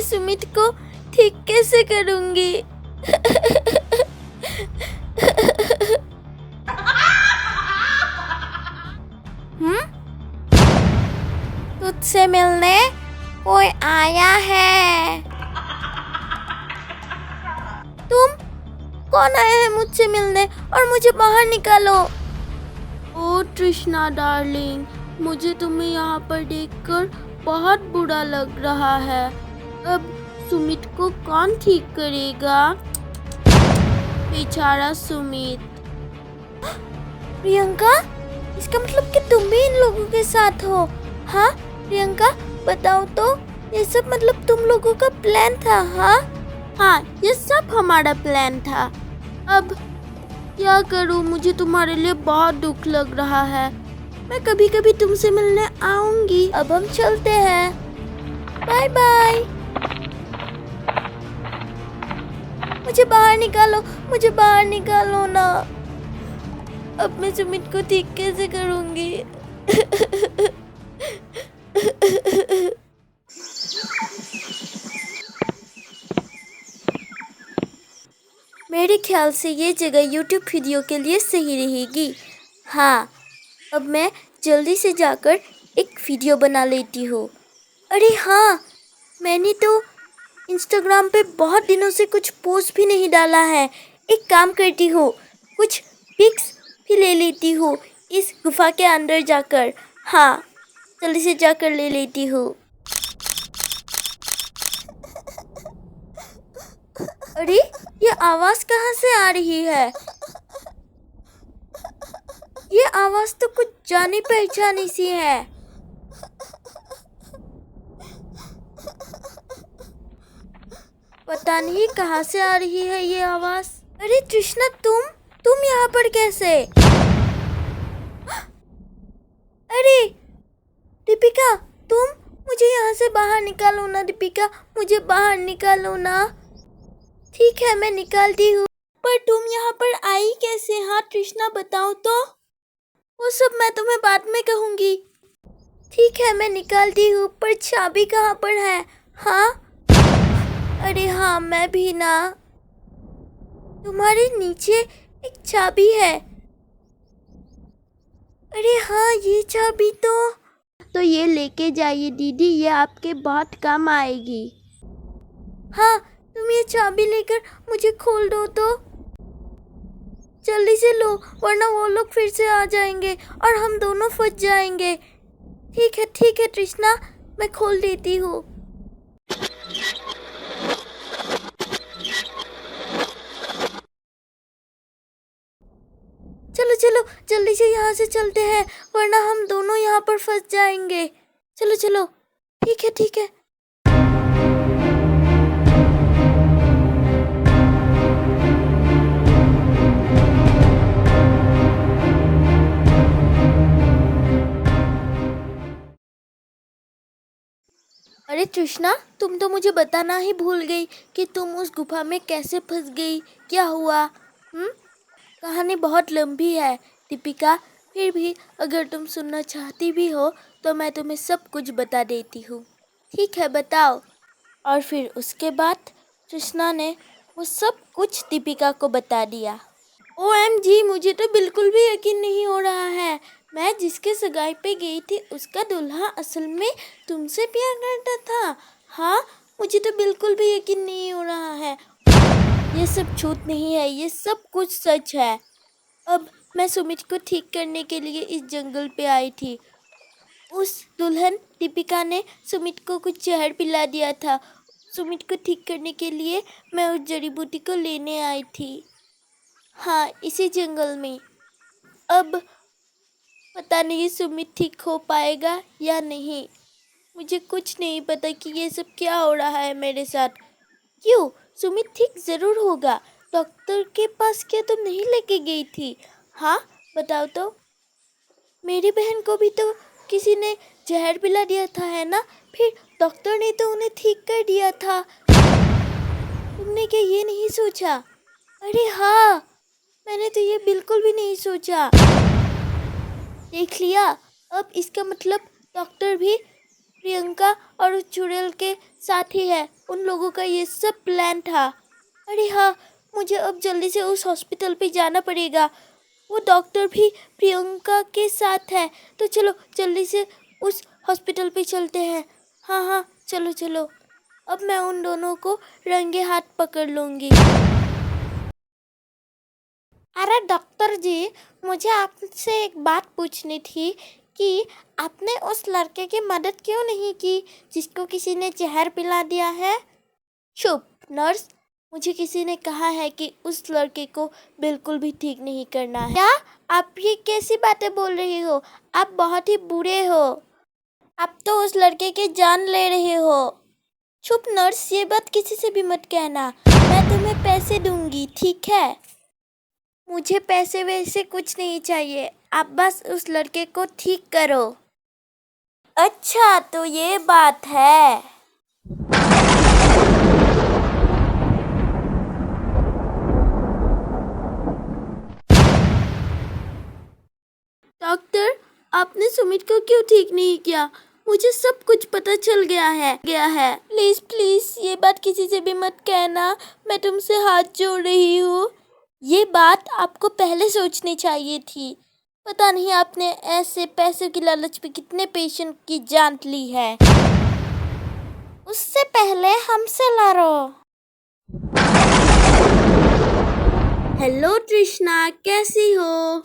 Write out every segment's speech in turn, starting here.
मैं सुमित को ठीक कैसे करूँगी? तुझसे मिलने कोई आया है। तुम कौन आया है मुझसे मिलने और मुझे बाहर निकालो। ओ तृष्णा डार्लिंग, मुझे तुम्हें यहाँ पर देखकर बहुत बुरा लग रहा है। अब सुमित को कौन ठीक करेगा? बेचारा सुमित। प्रियंका, इसका मतलब कि तुम भी इन लोगों के साथ हो? हाँ प्रियंका, बताओ तो, ये सब मतलब तुम लोगों का प्लान था? हाँ, ये सब हमारा प्लान था। अब क्या करूँ, मुझे तुम्हारे लिए बहुत दुख लग रहा है। मैं कभी कभी तुमसे मिलने आऊंगी। अब हम चलते हैं, बाय बाय। मुझे बाहर निकालो, मुझे बाहर निकालो ना। अब मैं सुमित को ठीक कैसे करूँगी? मेरे ख्याल से ये जगह YouTube वीडियो के लिए सही रहेगी। हाँ, अब मैं जल्दी से जाकर एक वीडियो बना लेती हूँ। अरे हाँ, मैंने तो इंस्टाग्राम पे बहुत दिनों से कुछ पोस्ट भी नहीं डाला है। एक काम करती हूँ, कुछ पिक्स भी ले लेती हूँ इस गुफा के अंदर जाकर। हाँ, जल्दी से जाकर ले लेती हूँ। अरे, ये आवाज़ कहाँ से आ रही है? ये आवाज़ तो कुछ जानी पहचानी सी है। पता नहीं कहाँ से आ रही है ये आवाज़। अरे तृष्णा, तुम यहाँ पर कैसे? अरे दीपिका, मुझे यहाँ से बाहर निकालो ना। दीपिका, मुझे बाहर निकालो ना। ठीक है, मैं निकालती हूँ, पर तुम यहाँ पर आई कैसे? हाँ तृष्णा, बताओ तो। वो सब मैं तुम्हें बाद में कहूँगी। ठीक है, मैं निकालती हूँ, पर चाबी कहाँ पर है? हाँ, अरे हाँ, मैं भी ना। तुम्हारे नीचे एक चाबी है। अरे हाँ, ये चाबी तो ये लेके जाइए दीदी, ये आपके बहुत काम आएगी। हाँ, तुम ये चाबी लेकर मुझे खोल दो तो। जल्दी से लो, वरना वो लोग फिर से आ जाएंगे और हम दोनों फंस जाएंगे। ठीक है तृष्णा, मैं खोल देती हूँ। चलो जल्दी से यहाँ से चलते हैं, वरना हम दोनों यहाँ पर फंस जाएंगे। चलो। ठीक है। अरे तृष्णा, तुम तो मुझे बताना ही भूल गई कि तुम उस गुफा में कैसे फंस गई, क्या हुआ? कहानी बहुत लंबी है दीपिका, फिर भी अगर तुम सुनना चाहती भी हो तो मैं तुम्हें सब कुछ बता देती हूँ। ठीक है, बताओ। और फिर उसके बाद तृष्णा ने वो सब कुछ दीपिका को बता दिया। OMG, मुझे तो बिल्कुल भी यकीन नहीं हो रहा है। मैं जिसके सगाई पे गई थी उसका दूल्हा असल में तुमसे प्यार करता था। हाँ, मुझे तो बिल्कुल भी यकीन नहीं हो रहा है। ये सब झूठ नहीं है, ये सब कुछ सच है। अब मैं सुमित को ठीक करने के लिए इस जंगल पे आई थी। उस दुल्हन दीपिका ने सुमित को कुछ जहर पिला दिया था। सुमित को ठीक करने के लिए मैं उस जड़ी बूटी को लेने आई थी। हाँ, इसी जंगल में। अब पता नहीं सुमित ठीक हो पाएगा या नहीं। मुझे कुछ नहीं पता कि ये सब क्या हो रहा है मेरे साथ। क्यों, सुमित ठीक ज़रूर होगा। डॉक्टर के पास क्या तुम नहीं लेके गई थी? हाँ, बताओ तो। मेरी बहन को भी तो किसी ने जहर पिला दिया था, है ना? फिर डॉक्टर ने तो उन्हें ठीक कर दिया था। तुमने क्या ये नहीं सोचा? अरे हाँ, मैंने तो ये बिल्कुल भी नहीं सोचा। देख लिया, अब इसका मतलब डॉक्टर भी प्रियंका और उस चुड़ैल के साथ ही है। उन लोगों का ये सब प्लान था। अरे हाँ, मुझे अब जल्दी से उस हॉस्पिटल पे जाना पड़ेगा। वो डॉक्टर भी प्रियंका के साथ है, तो चलो जल्दी से उस हॉस्पिटल पे चलते हैं। हाँ हाँ, चलो चलो। अब मैं उन दोनों को रंगे हाथ पकड़ लूँगी। अरे डॉक्टर जी, मुझे आपसे एक बात पूछनी थी कि आपने उस लड़के की मदद क्यों नहीं की जिसको किसी ने जहर पिला दिया है? चुप नर्स, मुझे किसी ने कहा है कि उस लड़के को बिल्कुल भी ठीक नहीं करना है। क्या आप ये कैसी बातें बोल रही हो? आप बहुत ही बुरे हो। आप तो उस लड़के की जान ले रहे हो। चुप नर्स, ये बात किसी से भी मत कहना। मैं तुम्हें पैसे दूंगी, ठीक है? मुझे पैसे वैसे कुछ नहीं चाहिए, आप बस उस लड़के को ठीक करो। अच्छा, तो ये बात है। डॉक्टर, आपने सुमित को क्यों ठीक नहीं किया? मुझे सब कुछ पता चल गया है। प्लीज प्लीज ये बात किसी से भी मत कहना, मैं तुमसे हाथ जोड़ रही हूँ। ये बात आपको पहले सोचनी चाहिए थी। पता नहीं आपने ऐसे पैसे की लालच में कितने पेशेंट की जान ली है। उससे पहले हमसे लड़ो। हेलो तृष्णा, कैसी हो?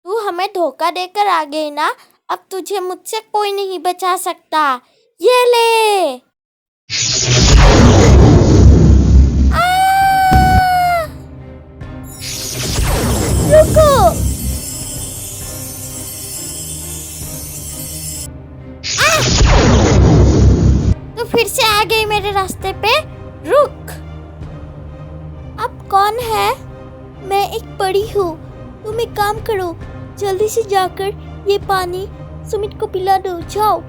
तू हमें धोखा देकर आ गई ना, अब तुझे मुझसे कोई नहीं बचा सकता। ये ले। रुको। तो फिर से आ गई मेरे रास्ते पे। रुक। अब कौन है? मैं एक परी हूँ। तुम एक काम करो, जल्दी से जाकर ये पानी सुमित को पिला दो। जाओ,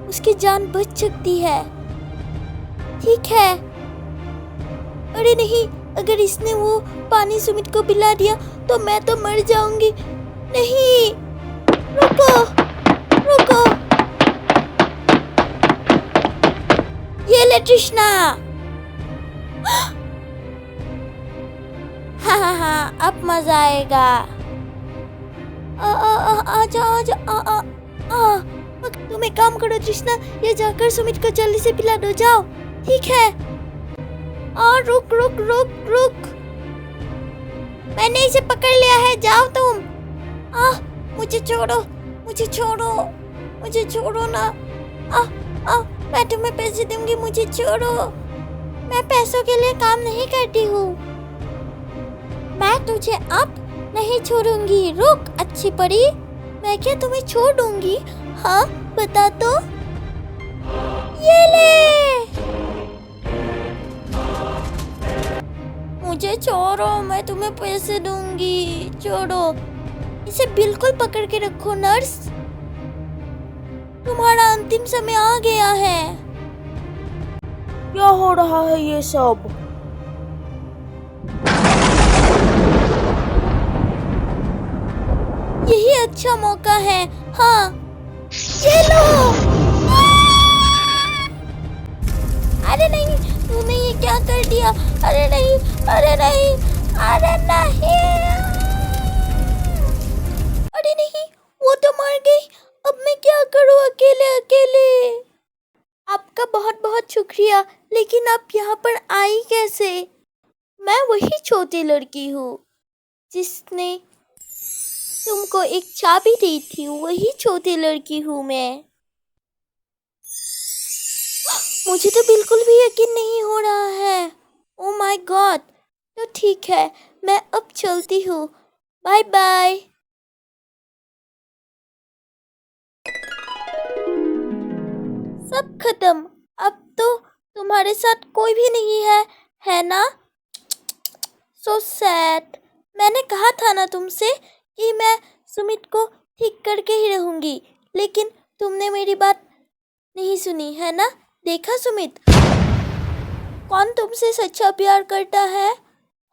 उसकी जान बच सकती है। ठीक है। अरे नहीं, अगर इसने वो पानी सुमित को पिला दिया तो मैं तो मर जाऊंगी। नहीं, रुको रुको। ये ले तृष्णा। हाँ हाँ हाँ, अब मजा आएगा। आजा आजा। तुम एक काम करो तृष्णा, ये जाकर सुमित को जल्दी से पिला दो। जाओ। ठीक है। रुक रुक रुक रुक, मैंने इसे पकड़ लिया है। जाओ तुम। मुझे छोड़ो, मुझे छोड़ो, मुझे छोड़ो ना। मैं तुम्हें पैसे दूंगी, मुझे छोड़ो। मैं पैसों के लिए काम नहीं करती हूँ। मैं तुझे अब नहीं छोड़ूंगी। रुक अच्छी परी, मैं क्या तुम्हें छोड़ दूंगी? हाँ बता तो। ये ले। मुझे छोड़ो, मैं तुम्हें पैसे दूंगी। छोड़ो, इसे बिल्कुल पकड़ के रखो नर्स। तुम्हारा अंतिम समय आ गया है। क्या हो रहा है ये सब? यही अच्छा मौका है। हाँ, ये लो। अरे नहीं, तूने ये क्या कर दिया? अरे नहीं, अरे नहीं, अरे नहीं, अरे नहीं, वो तो मर गई। अब मैं क्या करूँ अकेले अकेले? आपका बहुत बहुत शुक्रिया, लेकिन आप यहाँ पर आई कैसे? मैं वही छोटी लड़की हूँ जिसने तुमको एक चाबी दी थी। वही छोटी लड़की हूँ मैं। मुझे तो बिल्कुल भी यकीन नहीं हो रहा है। Oh my God. तो ठीक है, मैं अब चलती हूँ। Bye bye. सब खत्म। अब तो तुम्हारे साथ कोई भी नहीं है ना? So sad. मैंने कहा था ना तुमसे कि मैं सुमित को ठीक करके ही रहूंगी, लेकिन तुमने मेरी बात नहीं सुनी, है ना? देखा सुमित, कौन तुमसे सच्चा प्यार करता है?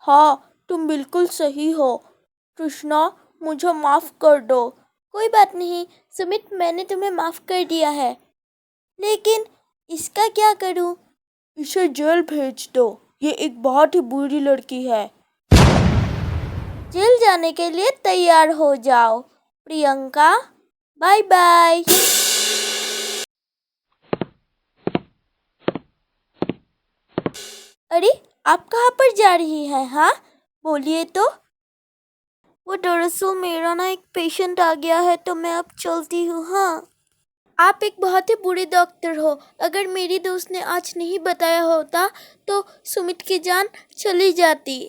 हाँ, तुम बिल्कुल सही हो। कृष्णा, मुझे माफ कर दो। कोई बात नहीं सुमित, मैंने तुम्हें माफ़ कर दिया है, लेकिन इसका क्या करूं? इसे जेल भेज दो, ये एक बहुत ही बुरी लड़की है। जेल जाने के लिए तैयार हो जाओ प्रियंका, बाय बाय। अरे आप कहाँ पर जा रही हैं? हाँ बोलिए तो। वो दरअसल मेरा ना एक पेशेंट आ गया है तो मैं अब चलती हूँ। हाँ, आप एक बहुत ही बुरे डॉक्टर हो। अगर मेरी दोस्त ने आज नहीं बताया होता तो सुमित की जान चली जाती।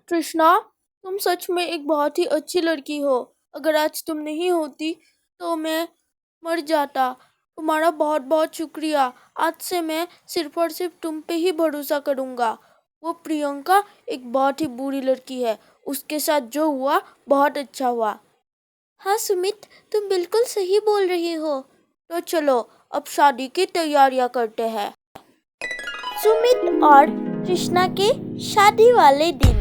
कृष्णा, तुम सच में एक बहुत ही अच्छी लड़की हो। अगर आज तुम नहीं होती तो मैं मर जाता। तुम्हारा बहुत बहुत शुक्रिया। आज से मैं सिर्फ और सिर्फ तुम पे ही भरोसा करूँगा। वो प्रियंका एक बहुत ही बुरी लड़की है, उसके साथ जो हुआ बहुत अच्छा हुआ। हाँ सुमित, तुम बिल्कुल सही बोल रही हो। तो चलो अब शादी की तैयारियां करते हैं। सुमित और कृष्णा के शादी वाले दिन।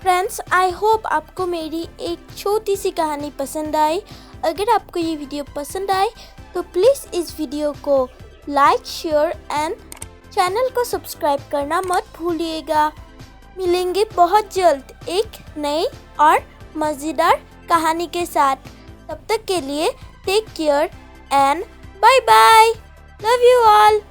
फ्रेंड्स, आई होप आपको मेरी एक छोटी सी कहानी पसंद आई। अगर आपको ये वीडियो पसंद आए तो प्लीज़ इस वीडियो को लाइक, शेयर एंड चैनल को सब्सक्राइब करना मत भूलिएगा। मिलेंगे बहुत जल्द एक नई और मज़ेदार कहानी के साथ। तब तक के लिए take care and bye bye. Love you all.